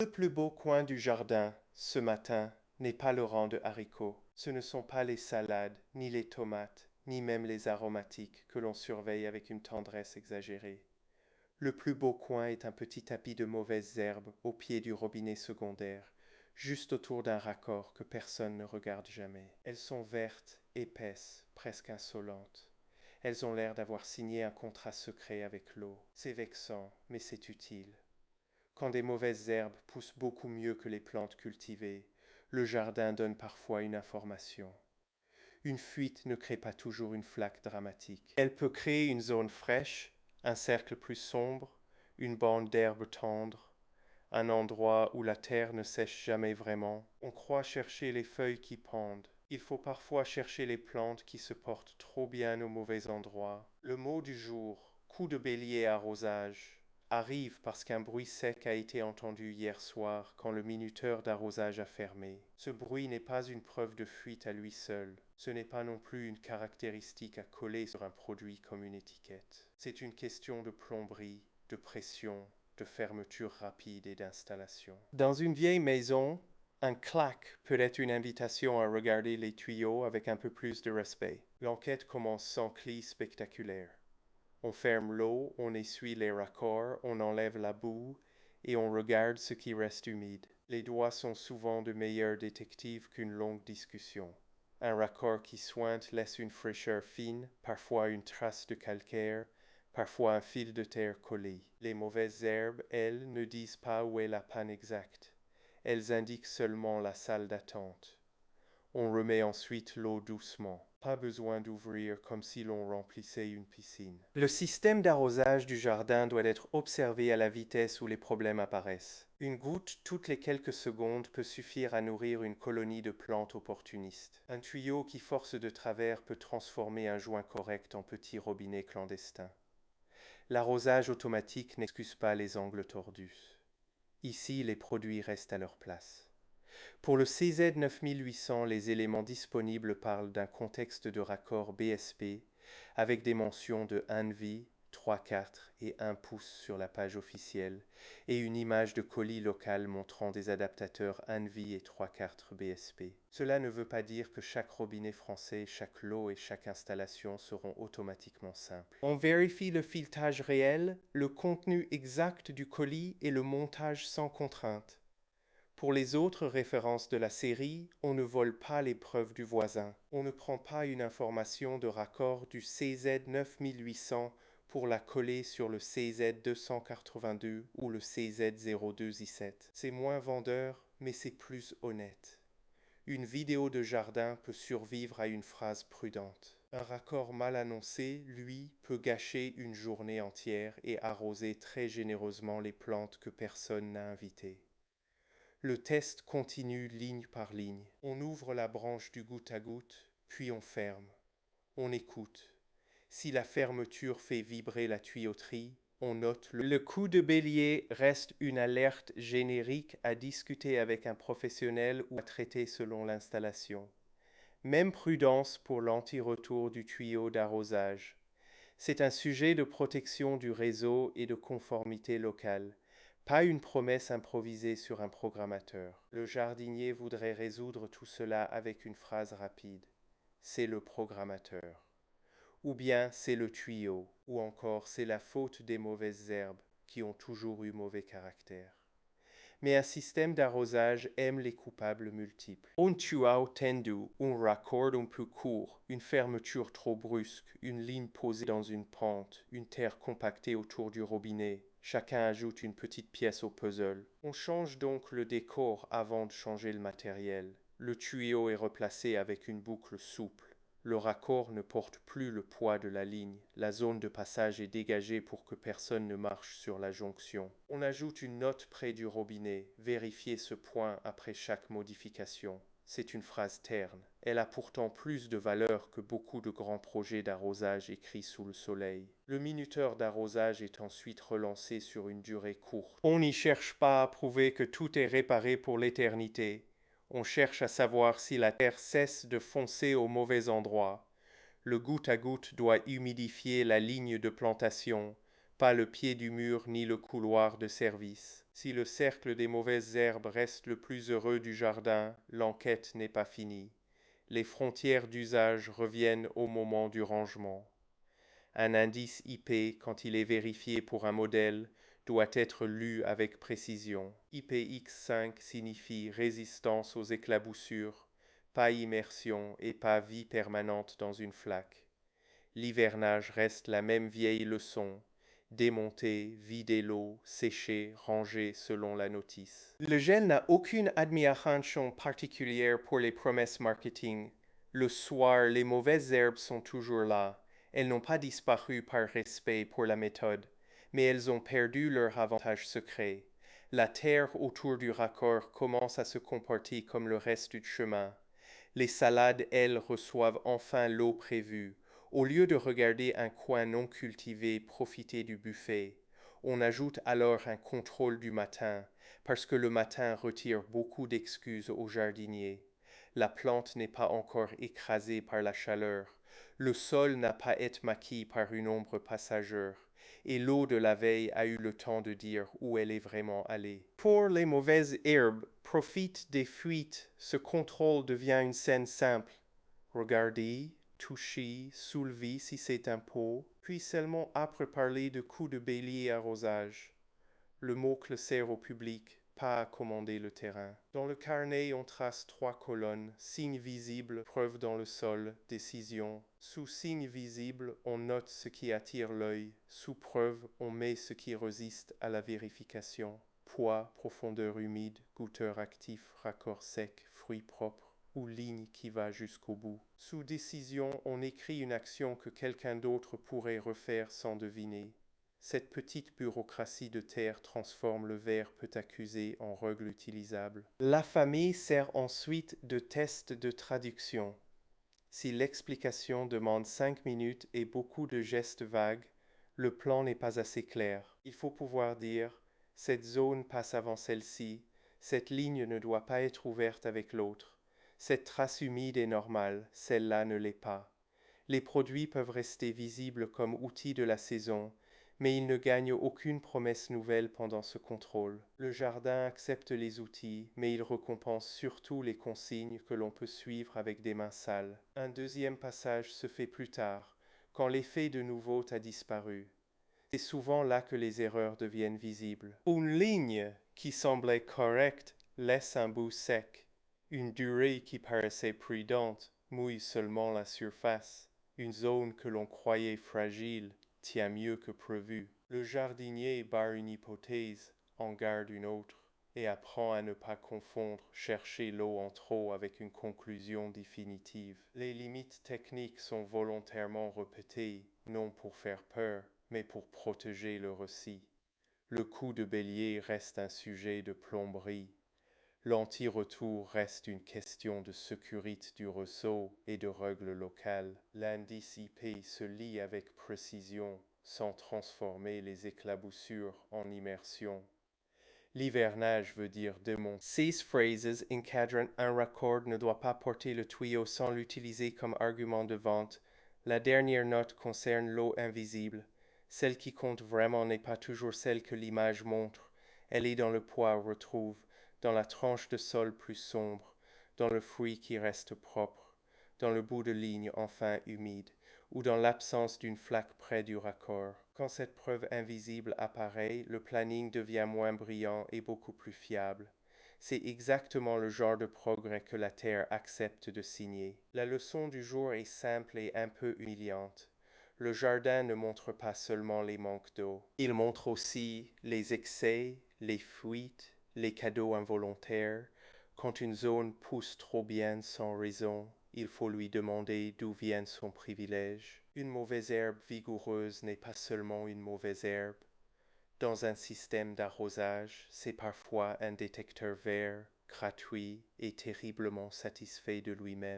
le plus beau coin du jardin, ce matin, n'est pas le rang de haricots. Ce ne sont pas les salades, ni les tomates, ni même les aromatiques que l'on surveille avec une tendresse exagérée. Le plus beau coin est un petit tapis de mauvaises herbes au pied du robinet secondaire, juste autour d'un raccord que personne ne regarde jamais. Elles sont vertes, épaisses, presque insolentes. Elles ont l'air d'avoir signé un contrat secret avec l'eau. C'est vexant, mais c'est utile. Quand des mauvaises herbes poussent beaucoup mieux que les plantes cultivées, le jardin donne parfois une information. Une fuite ne crée pas toujours une flaque dramatique. Elle peut créer une zone fraîche, un cercle plus sombre, une bande d'herbe tendre, un endroit où la terre ne sèche jamais vraiment. On croit chercher les feuilles qui pendent. Il faut parfois chercher les plantes qui se portent trop bien au mauvais endroit. Le mot du jour, coup de bélier arrosage, arrive parce qu'un bruit sec a été entendu hier soir quand le minuteur d'arrosage a fermé. Ce bruit n'est pas une preuve de fuite à lui seul. Ce n'est pas non plus une caractéristique à coller sur un produit comme une étiquette. C'est une question de plomberie, de pression, de fermeture rapide et d'installation. Dans une vieille maison, un clac peut être une invitation à regarder les tuyaux avec un peu plus de respect. L'enquête commence sans clis spectaculaire. On ferme l'eau, on essuie les raccords, on enlève la boue et on regarde ce qui reste humide. Les doigts sont souvent de meilleurs détectives qu'une longue discussion. Un raccord qui sointe laisse une fraîcheur fine, parfois une trace de calcaire, parfois un fil de terre collé. Les mauvaises herbes, elles, ne disent pas où est la panne exacte. Elles indiquent seulement la salle d'attente. On remet ensuite l'eau doucement. Pas besoin d'ouvrir comme si l'on remplissait une piscine. Le système d'arrosage du jardin doit être observé à la vitesse où les problèmes apparaissent. Une goutte toutes les quelques secondes peut suffire à nourrir une colonie de plantes opportunistes. Un tuyau qui force de travers peut transformer un joint correct en petit robinet clandestin. L'arrosage automatique n'excuse pas les angles tordus. Ici, les produits restent à leur place. Pour le CZ 9800, les éléments disponibles parlent d'un contexte de raccord BSP avec des mentions de ANVI 3/4 et 1 pouce sur la page officielle et une image de colis local montrant des adaptateurs ANVI et 3/4 BSP. Cela ne veut pas dire que chaque robinet français, chaque lot et chaque installation seront automatiquement simples. On vérifie le filetage réel, le contenu exact du colis et le montage sans contrainte. Pour les autres références de la série, on ne vole pas les preuves du voisin. On ne prend pas une information de raccord du CZ 9800 pour la coller sur le CZ 282 ou le CZ 0217. C'est moins vendeur, mais c'est plus honnête. Une vidéo de jardin peut survivre à une phrase prudente. Un raccord mal annoncé, lui, peut gâcher une journée entière et arroser très généreusement les plantes que personne n'a invitées. Le test continue ligne par ligne. On ouvre la branche du goutte à goutte, puis on ferme. On écoute. Si la fermeture fait vibrer la tuyauterie, on note le coup de bélier reste une alerte générique à discuter avec un professionnel ou à traiter selon l'installation. Même prudence pour l'anti-retour du tuyau d'arrosage. C'est un sujet de protection du réseau et de conformité locale. Pas une promesse improvisée sur un programmateur. Le jardinier voudrait résoudre tout cela avec une phrase rapide. C'est le programmateur. Ou bien c'est le tuyau. Ou encore c'est la faute des mauvaises herbes qui ont toujours eu mauvais caractère. Mais un système d'arrosage aime les coupables multiples. Un tuyau tendu, un raccord un peu court, une fermeture trop brusque, une ligne posée dans une pente, une terre compactée autour du robinet. Chacun ajoute une petite pièce au puzzle. On change donc le décor avant de changer le matériel. Le tuyau est replacé avec une boucle souple. Le raccord ne porte plus le poids de la ligne. La zone de passage est dégagée pour que personne ne marche sur la jonction. On ajoute une note près du robinet. Vérifiez ce point après chaque modification. C'est une phrase terne. Elle a pourtant plus de valeur que beaucoup de grands projets d'arrosage écrits sous le soleil. Le minuteur d'arrosage est ensuite relancé sur une durée courte. On n'y cherche pas à prouver que tout est réparé pour l'éternité. On cherche à savoir si la terre cesse de foncer au mauvais endroit. Le goutte à goutte doit humidifier la ligne de plantation, pas le pied du mur ni le couloir de service. Si le cercle des mauvaises herbes reste le plus heureux du jardin, l'enquête n'est pas finie. Les frontières d'usage reviennent au moment du rangement. Un indice IP, quand il est vérifié pour un modèle, doit être lu avec précision. IPX5 signifie résistance aux éclaboussures, pas immersion et pas vie permanente dans une flaque. L'hivernage reste la même vieille leçon. Démonter, vider l'eau, sécher, ranger selon la notice. Le gel n'a aucune admiration particulière pour les promesses marketing. Le soir, les mauvaises herbes sont toujours là. Elles n'ont pas disparu par respect pour la méthode, mais elles ont perdu leur avantage secret. La terre autour du raccord commence à se comporter comme le reste du chemin. Les salades, elles, reçoivent enfin l'eau prévue. Au lieu de regarder un coin non cultivé profiter du buffet, on ajoute alors un contrôle du matin, parce que le matin retire beaucoup d'excuses aux jardiniers. La plante n'est pas encore écrasée par la chaleur, le sol n'a pas été maquillé par une ombre passagère, et l'eau de la veille a eu le temps de dire où elle est vraiment allée. Pour les mauvaises herbes, profite des fuites, ce contrôle devient une scène simple. Regardez, toucher, soulever si c'est un pot, puis seulement après parler de coups de bélier arrosage. Le mot-clé sert au public, pas à commander le terrain. Dans le carnet, on trace 3 colonnes, signe visible, preuve dans le sol, décision. Sous signe visible, on note ce qui attire l'œil. Sous preuve, on met ce qui résiste à la vérification. Poids, profondeur humide, goûteur actif, raccord sec, fruits propres ou ligne qui va jusqu'au bout. Sous décision, on écrit une action que quelqu'un d'autre pourrait refaire sans deviner. Cette petite bureaucratie de terre transforme le verbe peut accuser en règle utilisable. L'affamé sert ensuite de test de traduction. Si l'explication demande 5 minutes et beaucoup de gestes vagues, le plan n'est pas assez clair. Il faut pouvoir dire « cette zone passe avant celle-ci, cette ligne ne doit pas être ouverte avec l'autre. Cette trace humide est normale, celle-là ne l'est pas. » Les produits peuvent rester visibles comme outils de la saison, mais ils ne gagnent aucune promesse nouvelle pendant ce contrôle. Le jardin accepte les outils, mais il récompense surtout les consignes que l'on peut suivre avec des mains sales. Un deuxième passage se fait plus tard, quand l'effet de nouveau a disparu. C'est souvent là que les erreurs deviennent visibles. Une ligne qui semblait correcte laisse un bout sec. Une durée qui paraissait prudente mouille seulement la surface. Une zone que l'on croyait fragile tient mieux que prévu. Le jardinier barre une hypothèse, en garde une autre, et apprend à ne pas confondre chercher l'eau en trop avec une conclusion définitive. Les limites techniques sont volontairement répétées, non pour faire peur, mais pour protéger le récit. Le coup de bélier reste un sujet de plomberie. L'anti-retour reste une question de sécurité du ressaut et de règles locales. L'indice IP se lit avec précision, sans transformer les éclaboussures en immersion. L'hivernage veut dire démonter. Ces phrases encadrant un raccord ne doit pas porter le tuyau sans l'utiliser comme argument de vente. La dernière note concerne l'eau invisible. Celle qui compte vraiment n'est pas toujours celle que l'image montre. Elle est dans le poids retrouve, dans la tranche de sol plus sombre, dans le fruit qui reste propre, dans le bout de ligne enfin humide, ou dans l'absence d'une flaque près du raccord. Quand cette preuve invisible apparaît, le planning devient moins brillant et beaucoup plus fiable. C'est exactement le genre de progrès que la Terre accepte de signer. La leçon du jour est simple et un peu humiliante. Le jardin ne montre pas seulement les manques d'eau, il montre aussi les excès, les fuites, les cadeaux involontaires. Quand une zone pousse trop bien sans raison, il faut lui demander d'où vient son privilège. Une mauvaise herbe vigoureuse n'est pas seulement une mauvaise herbe. Dans un système d'arrosage, c'est parfois un détecteur vert, gratuit et terriblement satisfait de lui-même.